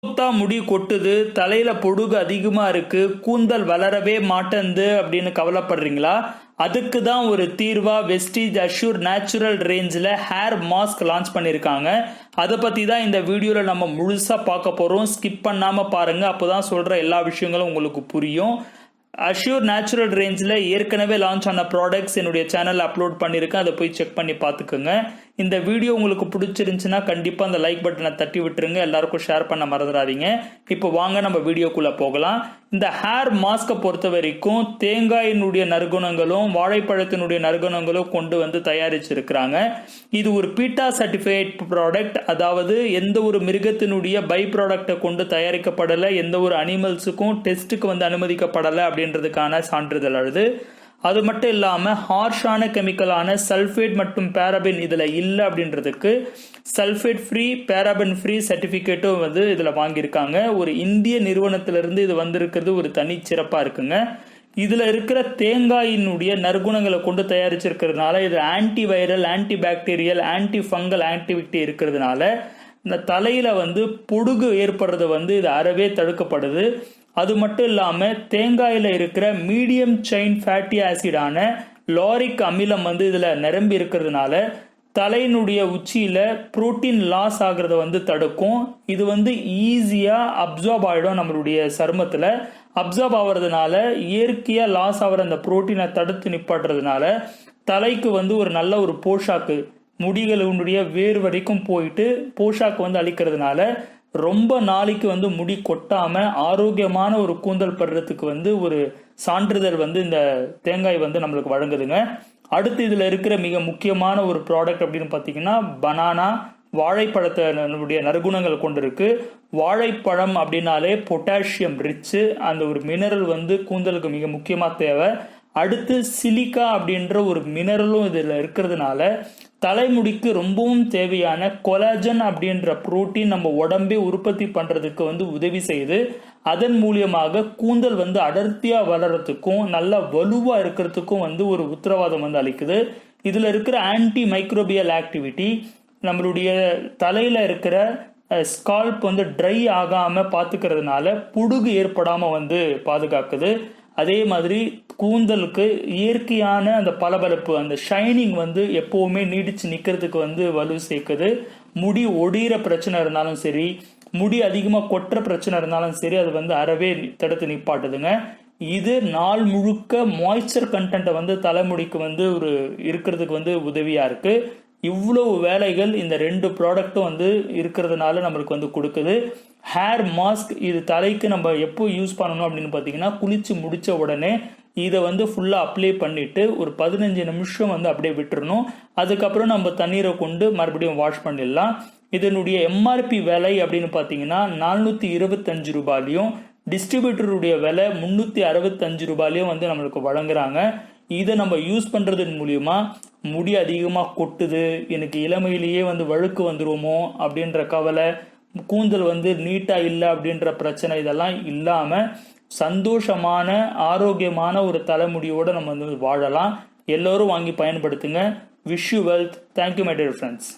கொத்தா முடி கொட்டுது, தலையில பொடுகு அதிகமா இருக்கு, கூந்தல் வளரவே மாட்டேங்குது அப்படின்னு கவலைப்படுறீங்களா? அதுக்கு தான் ஒரு தீர்வா வெஸ்டீஜ் அஷ்யூர் நேச்சுரல் ரேஞ்சில் ஹேர் மாஸ்க் லான்ச் பண்ணியிருக்காங்க. அதை பற்றி தான் இந்த வீடியோவில் நம்ம முழுசாக பார்க்க போகிறோம். ஸ்கிப் பண்ணாமல் பாருங்கள், அப்போ தான் சொல்கிற எல்லா விஷயங்களும் உங்களுக்கு புரியும். அஷ்யூர் நேச்சுரல் ரேஞ்சில் ஏற்கனவே லான்ச் ஆன ப்ராடக்ட்ஸ் என்னுடைய சேனலில் அப்லோட் பண்ணியிருக்கேன், அதை போய் செக் பண்ணி பார்த்துக்குங்க. இந்த வீடியோ உங்களுக்கு பிடிச்சிருந்துச்சுன்னா கண்டிப்பாக அந்த லைக் பட்டனை தட்டி விட்டுருங்க, எல்லாருக்கும் ஷேர் பண்ண மறந்துடாதீங்க. இப்போ வாங்க நம்ம வீடியோக்குள்ளே போகலாம். இந்த ஹேர் மாஸ்கை பொறுத்த வரைக்கும் தேங்காயினுடைய நறுகுணங்களும் வாழைப்பழத்தினுடைய நறுகுணங்களும் கொண்டு வந்து தயாரிச்சிருக்கிறாங்க. இது ஒரு பீட்டா சர்டிஃபைட் ப்ராடக்ட், அதாவது எந்த ஒரு மிருகத்தினுடைய பை ப்ராடக்டை கொண்டு தயாரிக்கப்படலை, எந்த ஒரு அனிமல்ஸுக்கும் டெஸ்ட்டுக்கு வந்து அனுமதிக்கப்படலை அப்படின்றதுக்கான சான்றிதழ் அது. அது மட்டும் இல்லாமல் ஹார்ஷான கெமிக்கலான சல்ஃபேட் மற்றும் பேராபின் இதில் இல்லை அப்படின்றதுக்கு சல்ஃபேட் ஃப்ரீ பேராபின் ஃப்ரீ சர்டிஃபிகேட்டும் வந்து இதில் வாங்கியிருக்காங்க. ஒரு இந்திய நிறுவனத்திலிருந்து இது வந்திருக்கிறது ஒரு தனி சிறப்பாக இருக்குங்க. இதில் இருக்கிற தேங்காயினுடைய நற்குணங்களை கொண்டு தயாரிச்சிருக்கிறதுனால இது anti viral, anti bacterial, anti fungal activity இருக்கிறதுனால இந்த தலையில் வந்து பொடுகு ஏற்படுறது வந்து இது அறவே தடுக்கப்படுது. அது மட்டும் இல்லாமல் தேங்காயில் இருக்கிற மீடியம் செயின் ஃபேட்டி ஆசிடான லாரிக் அமிலம் வந்து இதில் நிரம்பி இருக்கிறதுனால தலையினுடைய உச்சியில் புரோட்டீன் லாஸ் ஆகிறத வந்து தடுக்கும். இது வந்து ஈஸியாக அப்சார்ப் ஆகிடும், நம்மளுடைய சருமத்தில் அப்சார்ப் ஆகிறதுனால இயற்கையாக லாஸ் ஆகிற அந்த புரோட்டீனை தடுத்து நிப்பாட்டுறதுனால தலைக்கு வந்து ஒரு நல்ல ஒரு போஷாக்கு, முடிகளுடைய வேர் வரைக்கும் போயிட்டு போஷாக்கு வந்து அளிக்கிறதுனால ரொம்ப நாளைக்கு வந்து முடி கொட்டாம ஆரோக்கியமான ஒரு கூந்தல் படுறதுக்கு வந்து ஒரு சான்றிதழ் வந்து இந்த தேங்காய் வந்து நம்மளுக்கு வழங்குதுங்க. அடுத்து இதுல இருக்கிற மிக முக்கியமான ஒரு ப்ராடக்ட் அப்படின்னு பார்த்தீங்கன்னா பனானா, வாழைப்பழத்தினுடைய நற்குணங்கள் கொண்டு இருக்கு. வாழைப்பழம் அப்படின்னாலே பொட்டாசியம் ரிச்சு, அந்த ஒரு மினரல் வந்து கூந்தலுக்கு மிக முக்கியமாக தேவை. அடுத்து சிலிக்கா அப்படின்ற ஒரு மினரலும் இதில் இருக்கிறதுனால தலைமுடிக்கு ரொம்பவும் தேவையான கொலாஜன் அப்படின்ற புரோட்டீன் நம்ம உடம்பே உற்பத்தி பண்ணுறதுக்கு வந்து உதவி செய்யுது. அதன் மூலியமாக கூந்தல் வந்து அடர்த்தியாக வளர்கிறதுக்கும் நல்ல வலுவாக இருக்கிறதுக்கும் வந்து ஒரு உத்தரவாதம் வந்து அளிக்குது. இதில் இருக்கிற ஆன்டி மைக்ரோபியல் ஆக்டிவிட்டி நம்மளுடைய தலையில் இருக்கிற ஸ்கால்ப் வந்து ட்ரை ஆகாமல் பார்த்துக்கிறதுனால புடுகு ஏற்படாமல் வந்து பாதுகாக்குது. அதே மாதிரி கூந்தலுக்கு இயற்கையான அந்த பளபளப்பு, அந்த ஷைனிங் வந்து எப்போவுமே நீடிச்சு நிற்கிறதுக்கு வந்து வலு சேர்க்குது. முடி ஒடிகிற பிரச்சனை இருந்தாலும் சரி, முடி அதிகமாக கொட்டுற பிரச்சனை இருந்தாலும் சரி, அது வந்து அறவே தடுத்து நிப்பாட்டுதுங்க. இது நாள் முழுக்க மாய்ஸ்சர் கண்டென்ட்டை வந்து தலைமுடிக்கு வந்து ஒரு இருக்கிறதுக்கு வந்து உதவியாக இருக்குது. இவ்வளவு வேலைகள் இந்த ரெண்டு ப்ராடக்ட்டும் வந்து இருக்கிறதுனால நம்மளுக்கு வந்து கொடுக்குது. ஹேர் மாஸ்க் இது தலைக்கு நம்ம எப்போ யூஸ் பண்ணணும் அப்படின்னு பார்த்தீங்கன்னா குளிச்சு முடிச்ச உடனே இதை வந்து ஃபுல்லாக அப்ளை பண்ணிட்டு ஒரு 15 நிமிஷம் வந்து அப்படியே விட்டுறணும். அதுக்கப்புறம் நம்ம தண்ணீரை கொண்டு மறுபடியும் வாஷ் பண்ணிடலாம். இதனுடைய எம்ஆர்பி விலை அப்படின்னு பார்த்தீங்கன்னா 425 ரூபாயிலையும் டிஸ்ட்ரிபியூட்டருடைய விலை 365 ரூபாயிலையும் வந்து நம்மளுக்கு வழங்குறாங்க. இதை நம்ம யூஸ் பண்ணுறதன் மூலியமா முடி அதிகமாக கொட்டுது, எனக்கு இளமையிலேயே வந்து வழுக்கு வந்துருவோமோ அப்படின்ற கவலை, கூந்தல் வந்து நீட்டாக இல்லை அப்படின்ற பிரச்சனை இதெல்லாம் இல்லாமல் சந்தோஷமான ஆரோக்கியமான ஒரு தலைமுடியோடு நம்ம வந்து வாழலாம். எல்லோரும் வாங்கி பயன்படுத்துங்க. Wish you wealth. Thank you my dear friends.